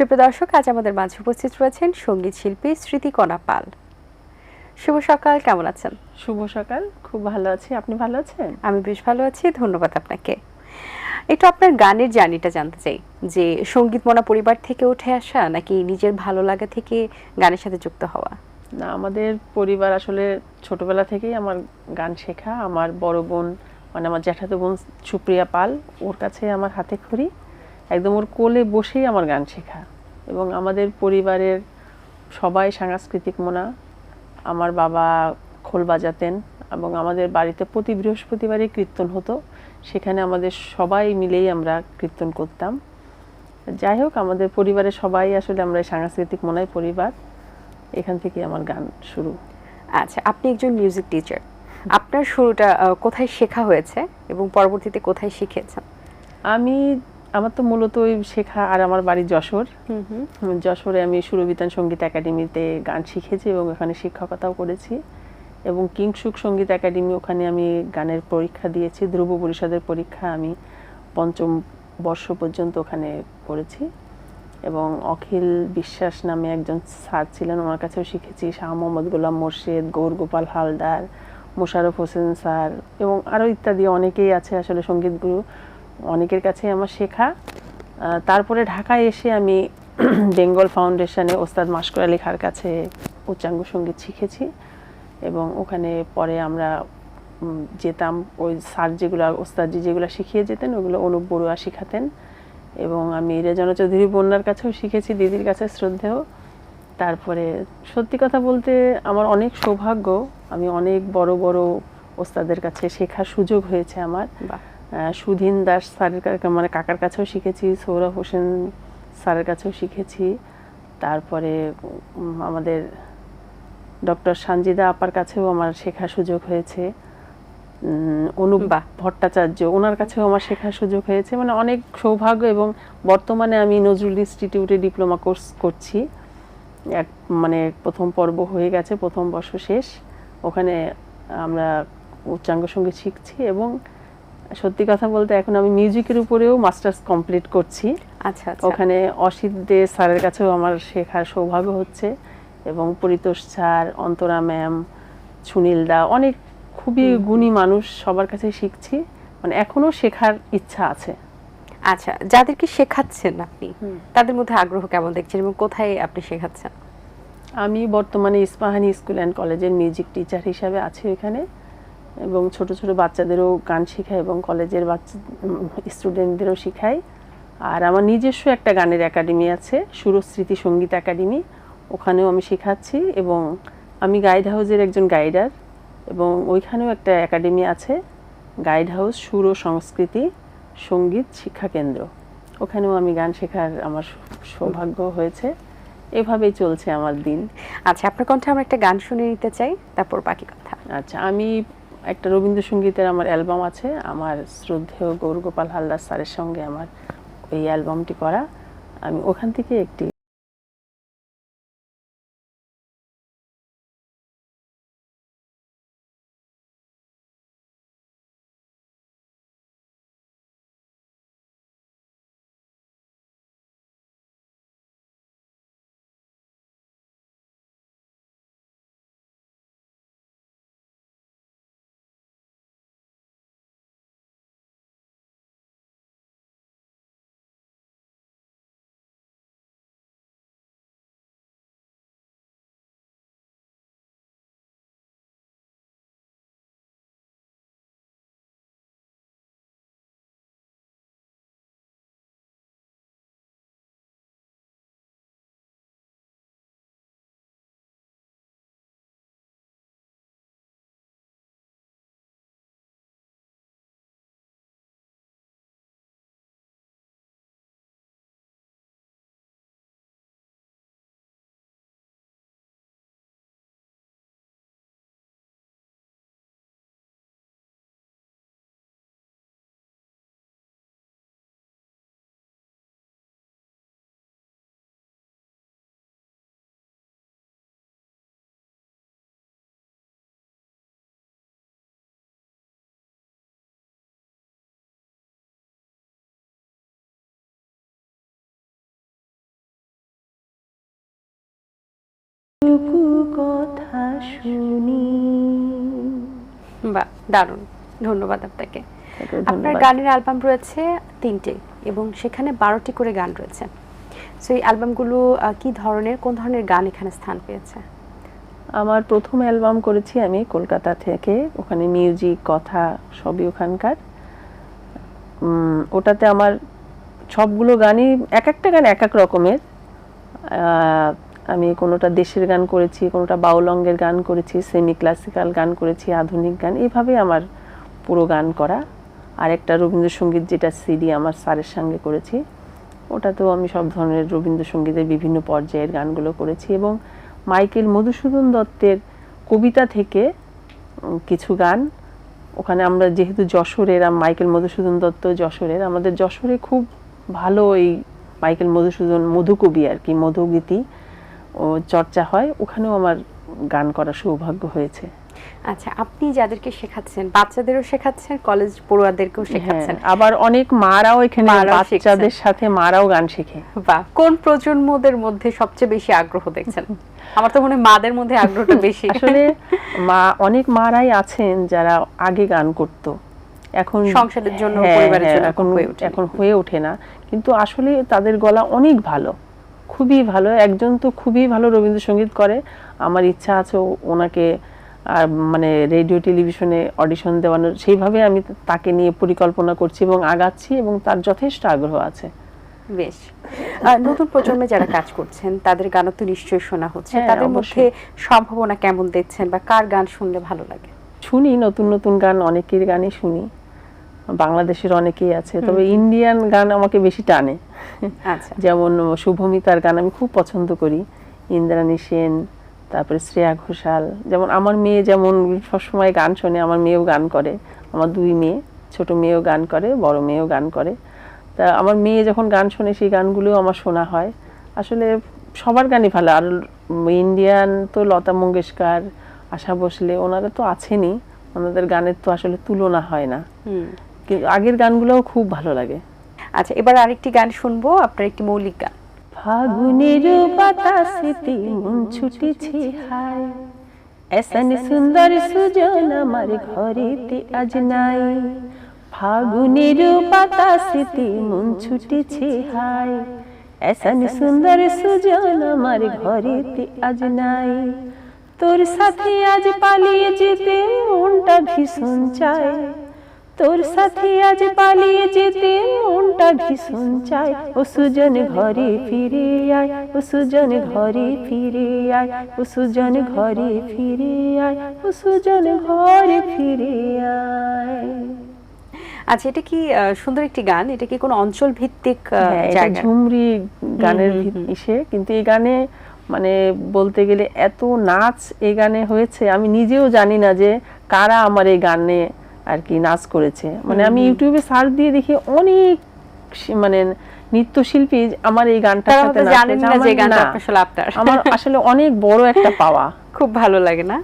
সুপ্রিয় দর্শক, আজ আমাদের মাঝে উপস্থিত রয়েছেন সঙ্গীত শিল্পী স্মৃতিকণা পাল। শুভ সকাল, কেমন আছেন? শুভ সকাল, খুব ভালো আছি। আপনি ভালো আছেন? আমি বেশ ভালো আছি, ধন্যবাদ আপনাকে। একটু আপনার গানের জার্নিটা জানতে চাই, যে সঙ্গীত মনা পরিবার থেকে উঠে আসা নাকি নিজের ভালো লাগা থেকে গানের সাথে যুক্ত হওয়া? না, আমাদের পরিবার আসলে ছোটবেলা থেকেই আমার গান শেখা। আমার বড় বোন, মানে আমার জ্যাঠাতো বোন সুপ্রিয়া পাল, ওর কাছে আমার হাতে খড়ি, একদম ওর কোলে বসেই আমার গান শেখা। এবং আমাদের পরিবারের সবাই সাংস্কৃতিক মনা। আমার বাবা খোল বাজাতেন এবং আমাদের বাড়িতে প্রতি বৃহস্পতিবারই কীর্তন হতো। সেখানে আমাদের সবাই মিলেই আমরা কীর্তন করতাম। যাই হোক, আমাদের পরিবারের সবাই আসলে আমরা সাংস্কৃতিক মনাই পরিবার। এখান থেকে আমার গান শুরু। আচ্ছা, আপনি একজন মিউজিক টিচার, আপনার শুরুটা কোথায় শেখা হয়েছে এবং পরবর্তীতে কোথায় শিখেছেন? আমার তো মূলত ওই শেখা, আর আমার বাড়ি যশোর। যশোরে আমি সুরবিতান সঙ্গীত একাডেমিতে গান শিখেছি এবং ওখানে শিক্ষকতাও করেছি। এবং কিংসুক সঙ্গীত একাডেমি, ওখানে আমি গানের পরীক্ষা দিয়েছি। ধ্রুব পরিষদের পরীক্ষা আমি পঞ্চম বর্ষ পর্যন্ত ওখানে করেছি। এবং অখিল বিশ্বাস নামে একজন স্যার ছিলেন, ওনার কাছেও শিখেছি। শাহ মোহাম্মদ গোলাম মোর্শেদ, গৌর গোপাল হালদার, মোশাররফ হোসেন স্যার এবং আরও ইত্যাদি অনেকেই আছে আসলে সঙ্গীত গুরু, অনেকের কাছে আমার শেখা। তারপরে ঢাকায় এসে আমি বেঙ্গল ফাউন্ডেশনে ওস্তাদ মাস্কর আলী খাঁর কাছে উচ্চাঙ্গ সঙ্গীত শিখেছি। এবং ওখানে পরে আমরা যেতাম, ওই স্যার যেগুলো, ওস্তাদজি যেগুলো শিখিয়ে যেতেন ওগুলো অনুপ বড়ুয়া শিখাতেন। এবং আমি রেজনা চৌধুরী বন্যার কাছেও শিখেছি, দিদির কাছে শ্রদ্ধেয়। তারপরে সত্যি কথা বলতে আমার অনেক সৌভাগ্য, আমি অনেক বড় বড় ওস্তাদের কাছে শেখার সুযোগ হয়েছে আমার। সুধীন দাস স্যারের মানে কাকার কাছেও শিখেছি, সৌরভ হোসেন স্যারের কাছেও শিখেছি। তারপরে আমাদের ডক্টর সানজিদা আপার কাছেও আমার শেখার সুযোগ হয়েছে। অনুপ ভট্টাচার্য, ওনার কাছেও আমার শেখার সুযোগ হয়েছে। মানে অনেক সৌভাগ্য। এবং বর্তমানে আমি নজরুল ইনস্টিটিউটে ডিপ্লোমা কোর্স করছি। মানে প্রথম পর্ব হয়ে গেছে, প্রথম বর্ষ শেষ। ওখানে আমরা উচ্চাঙ্গ সঙ্গীত শিখছি। এবং সত্যি কথা বলতে এখন আমি মিউজিকের উপরেও মাস্টার্স কমপ্লিট করছি। আচ্ছা, ওখানে অসিত দে স্যারের কাছেও আমার শেখার সৌভাগ্য হচ্ছে। এবং পরিতোষ স্যার, অন্তরা ম্যাম, সুনীল দা, অনেক খুবই গুণী মানুষ, সবার কাছে শিখছি। মানে এখনো শেখার ইচ্ছা আছে। আচ্ছা, যাদেরকে শেখাচ্ছেন আপনি, তাদের মধ্যে আগ্রহ কেমন দেখছেন এবং কোথায় আপনি শেখাচ্ছেন? আমি বর্তমানে ইস্পাহানি স্কুল অ্যান্ড কলেজের মিউজিক টিচার হিসাবে আছি এখানে। এবং ছোট ছোট বাচ্চাদেরও গান শেখাই এবং কলেজের স্টুডেন্টদেরও শেখাই। আর আমার নিজস্ব একটা গানের একাডেমি আছে, সুরস্মৃতি সঙ্গীত একাডেমি, ওখানেও আমি শেখাচ্ছি। এবং আমি গাইড হাউসের একজন গাইডার, এবং ওইখানেও একটা একাডেমি আছে, গাইড হাউস সুর ও সংস্কৃতি সঙ্গীত শিক্ষা কেন্দ্র, ওখানেও আমি গান শেখার আমার সৌভাগ্য হয়েছে। এভাবেই চলছে আমার দিন। আচ্ছা, আপনার কণ্ঠে আমরা একটা গান শুনে নিতে চাই, তারপর বাকি কথা। আচ্ছা, আমি একটা রবীন্দ্রসঙ্গীতের আমার অ্যালবাম আছে, আমার শ্রদ্ধেয় গৌর গোপাল হালদার স্যারের সঙ্গে আমার এই অ্যালবামটি করা। আমি ওখান থেকে একটি শুনি। বাহ, দারুণ, ধন্যবাদ আপনাকে। তাকেও আপনার ধন্যবাদ। গানের অ্যালবাম রয়েছে 3টে এবং সেখানে 12টি করে গান রয়েছে। সো এই অ্যালবামগুলো কি ধরনের, কোন ধরনের গান এখানে স্থান পেয়েছে? আমার প্রথম অ্যালবাম করেছি আমি কলকাতা থেকে, ওখানে মিউজিক কথা সবই ওখানকার। ওটাতে আমার সবগুলো গানই এক একটা গান এক এক রকমের। আমি কোনোটা দেশের গান করেছি, কোনোটা বাউল অঙ্গের গান করেছি, সেমি ক্লাসিক্যাল গান করেছি, আধুনিক গান, এইভাবে আমার পুরো গান করা। আর একটা রবীন্দ্রসঙ্গীত যেটা সিডি আমার স্যারের সঙ্গে করেছি, ওটাতেও আমি সব ধরনের রবীন্দ্রসঙ্গীতের বিভিন্ন পর্যায়ের গানগুলো করেছি। এবং মাইকেল মধুসূদন দত্তের কবিতা থেকে কিছু গান, ওখানে আমরা যেহেতু যশোরের, মাইকেল মধুসূদন দত্ত যশোরের, আমাদের যশোরে খুব ভালো এই মাইকেল মধুসূদন মধুকবি আর কি, মধুগীতি ও চর্চা হয়, ওখানেও আমার গান করার সৌভাগ্য হয়েছে। আচ্ছা, আপনি যাদেরকে শেখাচ্ছেন, বাচ্চাদেরও শেখাচ্ছেন, কলেজ পড়ুয়াদেরকেও শেখাচ্ছেন, আবার অনেক মারাও এখানে মারাও বাচ্চাদের সাথে মারাও গান শেখে। বাহ, কোন প্রজন্মদের মধ্যে সবচেয়ে বেশি আগ্রহ দেখছেন? আমার তো মনে হয় মাদের মধ্যে আগ্রহটা বেশি। আসলে অনেক মারাই আছেন যারা আগে গান করত, এখন সংসারের জন্য, পরিবারের জন্য এখন হয়ে ওঠে না, কিন্তু আসলে তাদের গলা অনেক ভালো, খুবই ভালো। একজন তো খুবই ভালো রবীন্দ্রসঙ্গীত করে, আমার ইচ্ছা আছে ওনাকে আর মানে রেডিও টেলিভিশনে অডিশন দেওয়ানোর, সেইভাবে আমি তাকে নিয়ে পরিকল্পনা করছি এবং আগাচ্ছি, এবং তার যথেষ্ট আগ্রহ আছে। বেশ, নতুন প্রজন্মে যারা কাজ করছেন তাদের গান তো নিশ্চয়ই শোনা হচ্ছে, তাদের মধ্যে সম্ভাবনা কেমন দেখছেন, বা কার গান শুনলে ভালো লাগে? শুনি নতুন নতুন গান, অনেকের গানই শুনি, বাংলাদেশের অনেকেই আছে, তবে ইন্ডিয়ান গান আমাকে বেশি টানে। আচ্ছা, যেমন শুভমিতার গান আমি খুব পছন্দ করি, ইন্দ্রাণী সেন, তারপরে শ্রেয়া ঘোষাল। যেমন আমার মেয়ে যেমন সবসময় গান শোনে, আমার মেয়েও গান করে, আমার দুই মেয়ে, ছোট মেয়েও গান করে, বড় মেয়েও গান করে। তা আমার মেয়ে যখন গান শোনে সেই গানগুলোও আমার শোনা হয়। আসলে সবার গানই ভালো। আর ইন্ডিয়ান তো লতা মঙ্গেশকর, আশা ভোসলে, ওনারা তো আছেনই, ওনাদের গানের তো আসলে তুলনা হয় না, কিন্তু আগের গানগুলোও খুব ভালো লাগে। আচ্ছা, এবার আরেকটি গান শুনবো, আপনার একটি মৌলিক গান। ফাগুনের বাতাসেতে মন ছুটেছে হায়, এসন সুন্দর সুজন আমার ঘরেতে আজ নাই। ফাগুনের বাতাসেতে মন ছুটেছে হায়, এসন সুন্দর সুজন আমার ঘরেতে আজ নাই। তোর সাথে আজ পালিয়ে যেতে মনটা ভীষণ চায়, তোর সাথে আজ পালিয়ে যেতে মনটা ভীষণ চায়। ও সুজন ঘরে ফিরে আয়, ও সুজন ঘরে ফিরে আয়, ও সুজন ঘরে ফিরে আয়, ও সুজন ঘরে ফিরে আয়। আচ্ছা, এটা কি সুন্দর একটি গান? এটা কি কোনো অঞ্চল ভিত্তিক জায়গা? ঝুমরি গানের ইসে, কিন্তু এই গানে মানে বলতে গেলে এত নাচ এই গানে হয়েছে, আমি নিজেও জানি না যে কারা আমার এই গানে আর কি নাচ করেছে। মানে আমি ইউটিউবে সার্চ দিয়ে দেখি অনেক মানে নৃত্যশিল্পী আমার এই গানটার সাথে আমার আসলে অনেক বড় একটা পাওয়া, খুব ভালো লাগে না?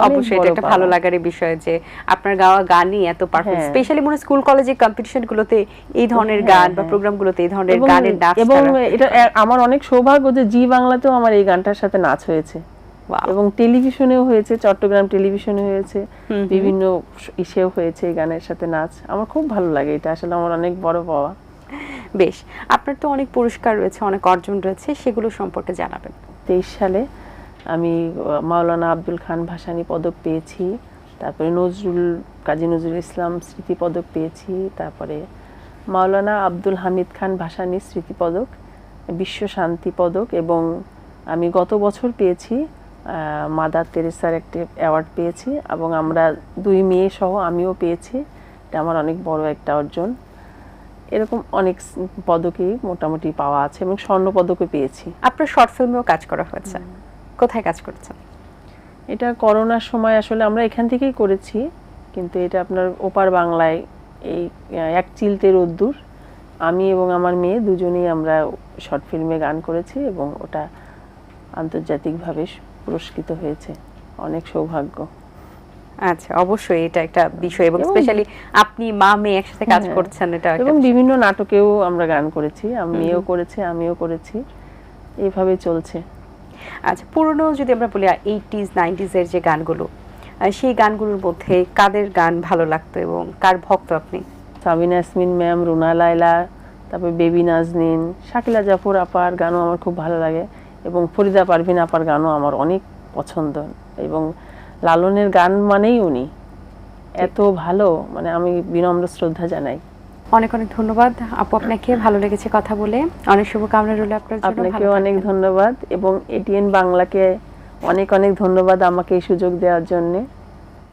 অবশ্যই এটা একটা ভালো লাগার বিষয় যে আপনার গাওয়া গানই এত পারফেক্ট, স্পেশালি মনে স্কুল কলেজে কম্পিটিশন গুলোতে এই ধরনের গান বা প্রোগ্রাম গুলোতে এই ধরনের গানের নাচ, এবং এটা আমার অনেক সৌভাগ্য যে জি বাংলাতেও আমার এই গানটার সাথে নাচ হয়েছে, এবং টেলিভিশনেও হয়েছে, চট্টগ্রাম টেলিভিশনে হয়েছে, বিভিন্ন ইসেও হয়েছে এই গানের সাথে নাচ। আমার খুব ভালো লাগে, এটা আসলে আমার অনেক বড় পাওয়া। বেশ, আপনার তো অনেক পুরস্কার রয়েছে, অনেক অর্জন রয়েছে, সেগুলো সম্পর্কে জানাবেন। 23 সালে আমি মাওলানা আব্দুল খান ভাসানী পদক পেয়েছি, তারপরে কাজী নজরুল ইসলাম স্মৃতি পদক পেয়েছি, তারপরে মাওলানা আব্দুল হামিদ খান ভাসানী স্মৃতি পদক, বিশ্ব শান্তি পদক, এবং আমি গত বছর পেয়েছি মাদার তেরেসার একটা অ্যাওয়ার্ড পেয়েছি, এবং আমরা দুই মেয়ে সহ আমিও পেয়েছি। এটা আমার অনেক বড় একটা অর্জন। এরকম অনেক পদকই মোটামুটি পাওয়া আছে, এবং স্বর্ণ পদকও পেয়েছি। আপনার শর্ট ফিল্মেও কাজ করা হয়েছে, কোথায় কাজ করেছেন? এটা করোনার সময় আসলে আমরা এখান থেকেই করেছি, কিন্তু এটা আপনার ওপার বাংলায়, এই এক চিলতে রোদ্দুর, আমি এবং আমার মেয়ে দুজনেই আমরা শর্ট ফিল্মে গান করেছি, এবং ওটা আন্তর্জাতিকভাবে পুরস্কৃত হয়েছে। অনেক সৌভাগ্য। আচ্ছা, অবশ্যই এটা একটা বিষয়, এবং স্পেশালি আপনি মা মেয়ে একসাথে কাজ করছেন, এটা এবং বিভিন্ন নাটকেও আমরা গান করেছি, মেয়েও করেছে, আমিও করেছি, এইভাবে চলছে। আচ্ছা, পুরনো যদি আমরা বলি 80s 90s এর যে গানগুলো, সেই গানগুলোর মধ্যে কাদের গান ভালো লাগতো এবং কার ভক্ত আপনি? সাবিনা ইয়াসমিন ম্যাম, রুনা লায়লা, তারপরে বেবি নাজনীন, শাকিলা জাফর আপার গানও আমার খুব ভালো লাগে এবং ফরিদা পারভিন আপার গানও আমার অনেক পছন্দ। এবং লালনের গান মানেই উনি এত ভালো, মানে আমি বিনম্র শ্রদ্ধা জানাই। অনেক অনেক ধন্যবাদ আপু, আপনাকে ভালো লেগেছে কথা বলে। অনেক শুভকামনা রইল আপনার জন্য। আপনাকেও অনেক ধন্যবাদ এবং এটিএন বাংলাকে অনেক অনেক ধন্যবাদ আমাকে এই সুযোগ দেওয়ার জন্য।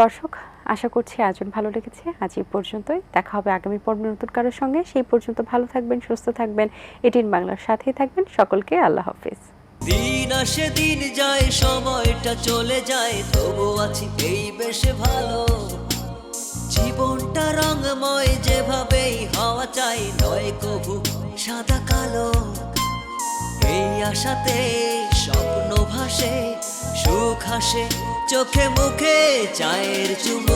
দর্শক, আশা করছি আয়োজন ভালো লেগেছে। আজ এই পর্যন্তই, দেখা হবে আগামী পর্বে নতুন কারোর সঙ্গে। সেই পর্যন্ত ভালো থাকবেন, সুস্থ থাকবেন, এটিএন বাংলার সাথেই থাকবেন। সকলকে আল্লাহ হাফেজ। দিন আসে দিন যায়, সময়টা চলে যায়, তবু আছি এই বেশ ভালো। জীবনটা রঙময়, যেভাবেই হওয়া চাই, নয় কবু সাদা কালো। এই আশাতে স্বপ্ন ভাসে, সুখ হাসে চোখে মুখে, চায়ের চুমুক